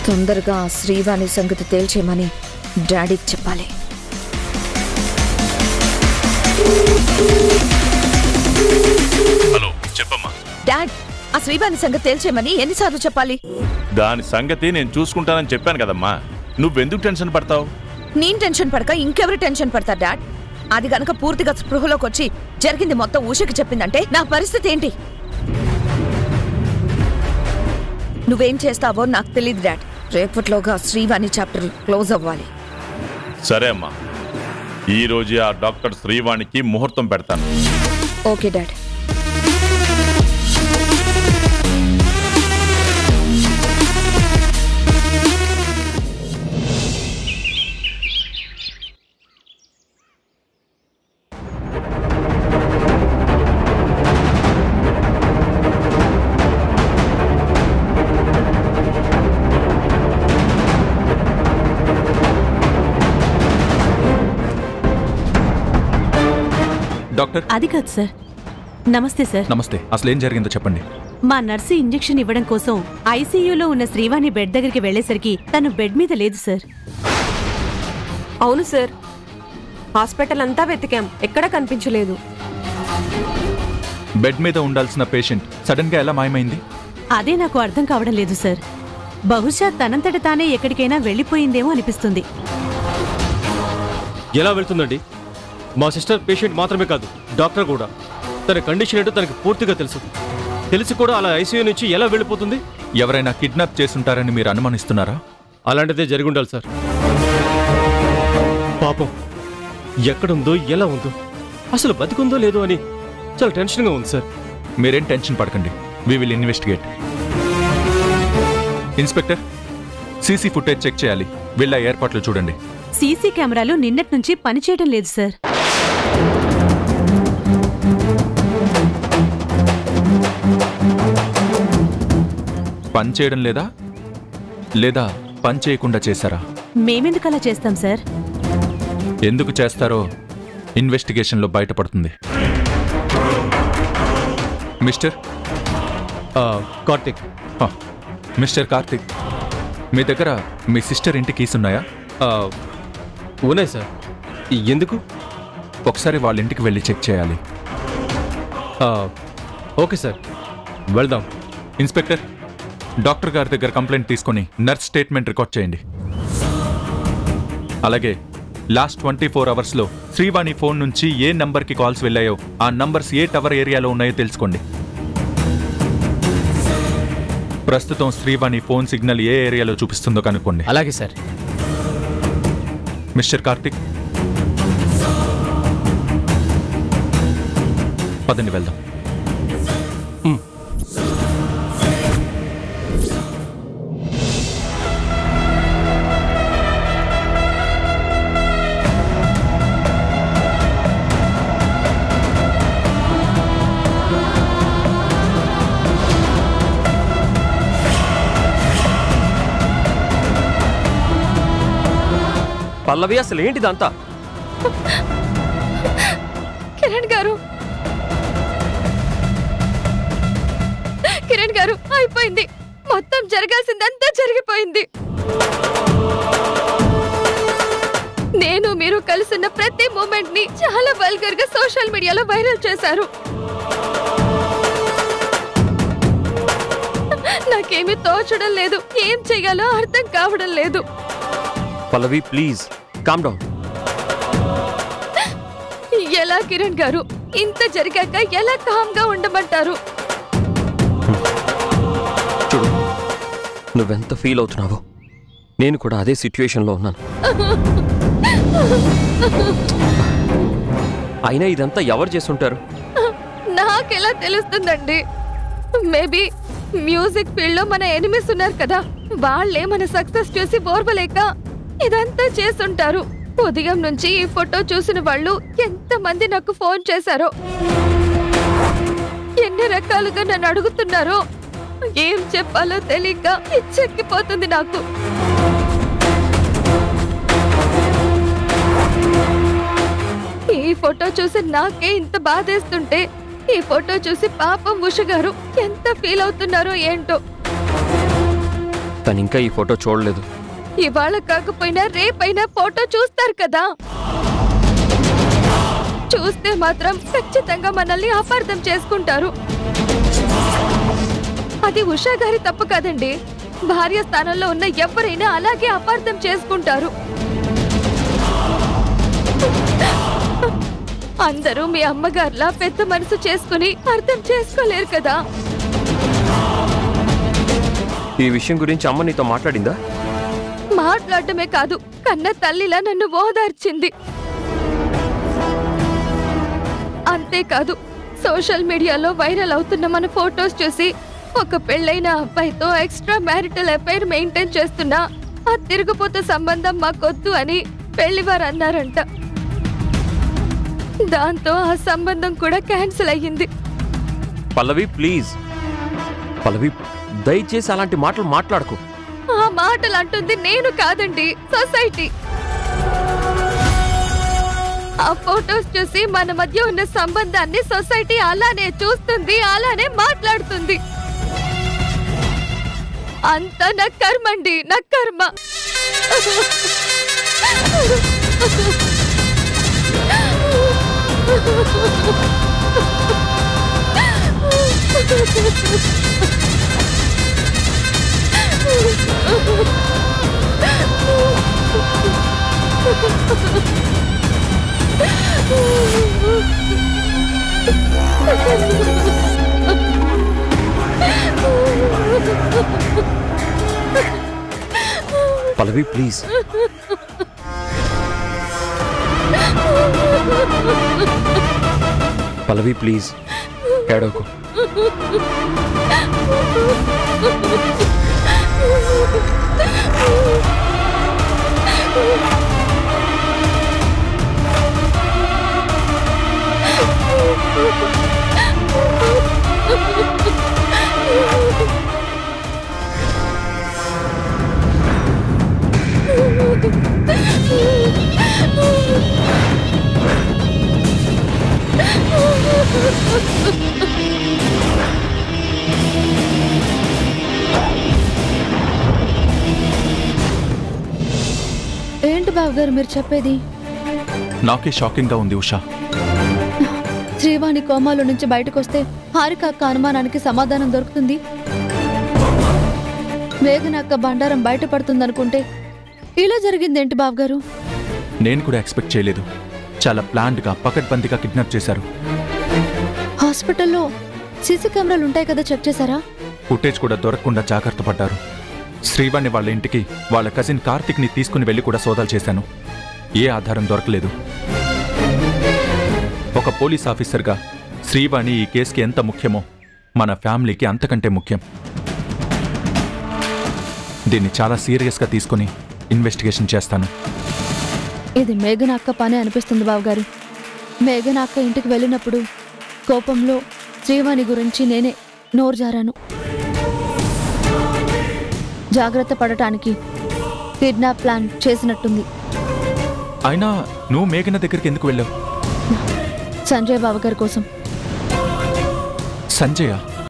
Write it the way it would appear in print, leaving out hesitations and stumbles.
తొందరగా శ్రీవాణి సంగతి తేల్చేయమని డాడీకి చెప్పాలి. హలో, చెప్పమ్మా. డాడ్, ఆ శ్రీవాణి సంగతి తేల్చేయమని ఎన్నిసార్లు చెప్పాలి? దాని సంగతి నేను చూసుకుంటానని చెప్పాను కదమ్మా. నువ్వెందుకు టెన్షన్ పడతావు? నేను టెన్షన్ పడక ఇంకెవరు టెన్షన్ పడతారు డాడ్? అది గనక పూర్తిగా స్పృహలోకి వచ్చి జరిగింది మొత్తం ఉషకి చెప్పిందంటే నా పరిస్థితి ఏంటి? నువ్వేం చేస్తావో నాకు తెలియదు డాడ్. రేపట్లోగా శ్రీవాణి చాప్టర్ క్లోజ్ అవ్వాలి. సరే అమ్మా, ఈ రోజు ఆ డాక్టర్ శ్రీవాణికి ముహూర్తం పెడతాను. Okay dad. డాక్టర్, అది కాదు సార్. నమస్తే సార్. నమస్తే. అసలు ఏం జరిగిందో చెప్పండి. మా నర్సు ఇంజెక్షన్ ఇవ్వడం కోసం ఐసీయూలో ఉన్న శ్రీవాణి బెడ్ దగ్గరికి వెళ్లేసరికి తను బెడ్ మీద లేదు సార్. అవును సార్, హాస్పిటల్ అంతా వెతికాం, ఎక్కడా కనిపించలేదు. బెడ్ మీద ఉండాల్సిన పేషెంట్ సడన్ గా ఎలా మాయమైంది? అదే నాకు అర్థం కావడం లేదు సార్. బహుశా తనంతట తానే ఎక్కడికైనా వెళ్లిపోయిందేమో అనిపిస్తుంది. ఎలా వెళ్తుందండి? మా సిస్టర్ పేషెంట్ మాత్రమే కాదు, డాక్టర్ కూడా. తన కండిషన్ ఏంటో తనకు పూర్తిగా తెలుసు. తెలిసి కూడా అలా ఐసీయూ నుంచి ఎలా వెళ్ళిపోతుంది? ఎవరైనా కిడ్నాప్ చేసుంటారని మీరు అనుమానిస్తున్నారా? అలాంటిదే జరిగి ఉండాలి సార్. పాపం, ఎక్కడుందో ఎలా ఉందో, అసలు బతికుందో లేదో అని చాలా టెన్షన్గా ఉంది సార్. మీరేం టెన్షన్ పడకండి. We will investigate. Inspector, CC footage check చేయాలి. వీళ్ళ ఏర్పాట్లు చూడండి. సీసీ కెమెరాలు నిన్నటి నుంచి పనిచేయడం లేదు సార్. పని చేయడం లేదా, లేదా పని చేయకుండా చేశారా? మేమెందుకు అలా చేస్తాం సార్? ఎందుకు చేస్తారో ఇన్వెస్టిగేషన్లో బయటపడుతుంది. మిస్టర్ కార్తిక్. మిస్టర్ కార్తిక్, మీ దగ్గర మీ సిస్టర్ ఇంటి కీస్ ఉన్నాయా? ఉన్నాయి సార్. ఎందుకు? ఒకసారి వాళ్ళ ఇంటికి వెళ్ళి చెక్ చేయాలి. ఓకే సార్, వెళ్దాం. ఇన్స్పెక్టర్, డాక్టర్ గారి దగ్గర కంప్లైంట్ తీసుకొని నర్స్ స్టేట్మెంట్ రికార్డ్ చేయండి. అలాగే లాస్ట్ 24 అవర్స్లో శ్రీవాణి ఫోన్ నుంచి ఏ నంబర్కి కాల్స్ వెళ్ళాయో ఆ నంబర్స్ ఏ టవర్ ఏరియాలో ఉన్నాయో తెలుసుకోండి. ప్రస్తుతం శ్రీవాణి ఫోన్ సిగ్నల్ ఏ ఏరియాలో చూపిస్తుందో కనుక్కోండి. అలాగే సార్. మిస్టర్ కార్తిక్, పదండి వెళ్దాం. పల్లవి, అసలు ఏంటిదంతా? కిరణ్ గారు, అయిపోయింది. మొత్తం జరగాల్సిందంతా జరిగిపోయింది. నేను మీరు కలిసిన ప్రతి మూమెంట్ ని చాలా వల్గర్ గా సోషల్ మీడియాలో వైరల్ చేశారు. నాకేమీ తోచడం లేదు, ఏం చెయ్యాలో అర్థం కావడం లేదు. పల్లవి, ప్లీజ్ కామ్ డౌన్. ఎలా కిరణ్ గారు, ఇంత జరిగాక ఎలా కామ్ గా ఉండమంటారు? చూడు, నువ్వెంత ఫీల్ అవుతున్నావో నేను కూడా అదే సిచ్యువేషన్లో ఉన్నాను. అయినా ఇదంతా ఎవరు చేస్తుంటారు? నాకెలా తెలుస్తుందండి? మేబీ మ్యూజిక్ ఫీల్డ్ లో మన ఎనిమిస్ ఉన్నారు కదా, వాళ్ళే మన సక్సెస్ చూసి ఓర్వలేక ఇదంతా చేస్తుంటారు. ఉదయం నుంచి ఈ ఫోటో చూసిన వాళ్ళు ఎంతమంది నాకు ఫోన్ చేశారో, ఎన్ని రకాలుగా నన్ను అడుగుతున్నారో, ఏం చెప్పాలో తెలియక పిచ్చెక్కిపోతుంది నాకు. ఈ ఫోటో చూసి నాకే ఇంత బాధేస్తుంటే ఈ ఫోటో చూసి పాపం ఉష గారు ఎంత ఫీల్ అవుతున్నారో ఏంటో. తను ఇంకా ఈ ఫోటో చూడలేదు. ఇవాళ కాకపోయినా రేపైనా ఫోటో చూస్తారు కదా. చూస్తే మాత్రం ఖచ్చితంగా మనల్ని అపార్థం చేసుకుంటారు. అది ఉషా గారి తప్పు కాదండి. భార్య స్థానంలో ఉన్న ఎవరైనా అలాగే అపార్థం చేసుకుంటారు. అందరూ మీ అమ్మగారిలా పెద్ద మనసు చేసుకుని అర్థం చేసుకోలేరు కదా. ఈ విషయం గురించి అమ్మ నీతో మాట్లాడిందా? మాట్లాడటమే కాదు, కన్న తల్లిలా నన్ను ఓదార్చింది. అంతేకాదు, సోషల్ మీడియాలో వైరల్ అవుతున్న మన ఫోటోస్ చూసి ఒక పెళ్ళైన అబ్బాయితో ఎక్స్ట్రా మ్యారిటల్ అఫైర్ మెయింటైన్ చేస్తున్నా ఆ తిరుగుపోత సంబంధం మాకొద్దు అని పెళ్లివారు అన్నారంట. దాంతో ఆ సంబంధం కూడా క్యాన్సిల్ అయ్యింది. పల్లవి ప్లీజ్, పల్లవి దయచేసి అలాంటి మాటలు మాట్లాడకు. ఆ మాటలు అంటుంది నేను కాదండి, సొసైటీ. ఆ ఫోటోస్ చూసి మన మధ్య ఉన్న సంబంధాన్ని సొసైటీ అలానే చూస్తుంది, అలానే మాట్లాడుతుంది. అంతా నా కర్మండి, నా కర్మ. పల్లవి ప్లీజ్. పల్లవి ప్లీజ్ ఏడవకు. ఏంటి బాబు గారు మీరు చెప్పేది? నాకే షాకింగ్ గా ఉంది ఉషా. శ్రీవాణి కోమాలో నుంచి బయటకు వస్తే హారిక అక్క అనుమానానికి సమాధానం దొరుకుతుంది. మేఘన అక్క బండారం బయటపడుతుందనుకుంటే ఇలా జరిగిందేంటి బాబు గారు? నేను కూడా ఎక్స్పెక్ట్ చేయలేదు. చాలా ప్లాన్డ్ గా పకడ్బందీగా కిడ్నాప్ చేశారు. హాస్పిటల్లో సీసీ కెమెరాలు ఉంటాయి కదా, చెక్ చేశారా? ఫుటేజ్ కూడా దొరకకుండా జాగ్రత్త పడ్డారు. శ్రీవాణి వాళ్ళ ఇంటికి వాళ్ళ కజిన్ కార్తిక్ ని తీసుకుని వెళ్లి కూడా సోదాలు చేశాను. ఏ ఆధారం దొరకలేదు. ఒక పోలీస్ ఆఫీసర్గా శ్రీవాణి ఈ కేసుకి ఎంత ముఖ్యమో మన ఫ్యామిలీకి అంతకంటే ముఖ్యం. దీన్ని చాలా సీరియస్గా తీసుకుని ఇన్వెస్టిగేషన్ చేస్తాను. ఇది మేఘన అక్క పని అనిపిస్తుంది బావగారు. మేఘన అక్క ఇంటికి వెళ్ళినప్పుడు కోపంలో శ్రీవాణి గురించి నేనే నోరు జారాను. జాగ్రత్త పడటానికి కిడ్నాప్ ప్లాన్ చేసినట్టుంది. అయినా నువ్వు మేఘన దగ్గరికి ఎందుకు వెళ్ళావు? సంజయ్ బావగారి కోసం. సంజయ్